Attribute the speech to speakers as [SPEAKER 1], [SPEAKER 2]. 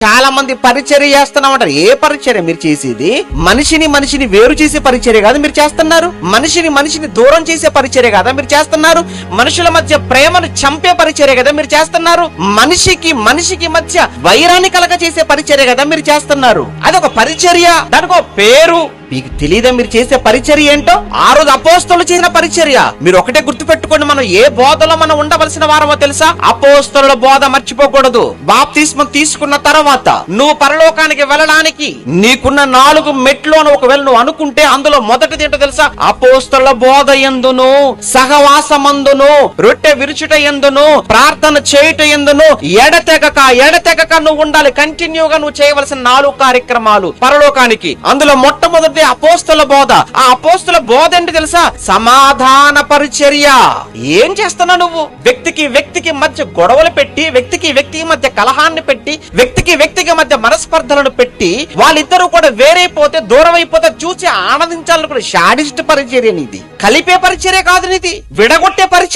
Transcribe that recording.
[SPEAKER 1] చాలా మంది పరిచర్య చేస్తున్నామంటారు. ఏ పరిచర్య మీరు చేసేది? మనిషిని వేరు చేసే పరిచర్య కాదు మీరు చేస్తున్నారు. మనిషిని దూరం చేసే పరిచర్య కదా మీరు చేస్తున్నారు. మనుషుల మధ్య ప్రేమను చంపే పరిచర్య కదా మీరు చేస్తున్నారు. మనిషికి మధ్య వైరాన్ని కలగ చేసే పరిచర్య కదా మీరు చేస్తున్నారు. అదొక పరిచర్య, దానికి ఒక పేరు. మీకు తెలియదా మీరు చేసే పరిచర్య ఏంటో? ఆ రోజు అపోస్తలులు చేసిన పరిచర్య. మీరు ఒకటే గుర్తు పెట్టుకోండి, మనం ఏ బోధలో మనం ఉండవలసిన వారమో తెలుసా? అపోస్తలుల బోధ మర్చిపోకూడదు. బాప్తిస్మం తీసుకున్న తర్వాత నువ్వు పరలోకానికి వెళ్ళడానికి నీకున్న 4 మెట్లు అని ఒకవేళ నువ్వు అనుకుంటే అందులో మొదటిది ఏంటో తెలుసా? అపోస్తలుల బోధ యందును, సహవాసమందును, రొట్టె విరుచుట యందును, ప్రార్థన చేయుట యందును ఎడతెగక నువ్వు ఉండాలి. కంటిన్యూగా నువ్వు చేయవలసిన 4 కార్యక్రమాలు పరలోకానికి. అందులో మొట్టమొదటి అపోస్తల బోధ. ఆ అపోస్తల బోధ ఏంటి తెలుసా? సమాధాన పరిచర్య. ఏం చేస్తున్నావు నువ్వు? వ్యక్తికి మధ్య గొడవలు పెట్టి, వ్యక్తికి మధ్య కలహాన్ని పెట్టి, వ్యక్తికి మధ్య మనస్పర్ధలను పెట్టి, వాళ్ళిద్దరూ కూడా వేరైపోతే, దూరం అయిపోతే చూసి ఆనందించాలనుకునే షాడిస్ట్ పరిచర్య నీది. కలిపే పరిచర్య కాదు నీది, విడగొట్టే పరిచర్య.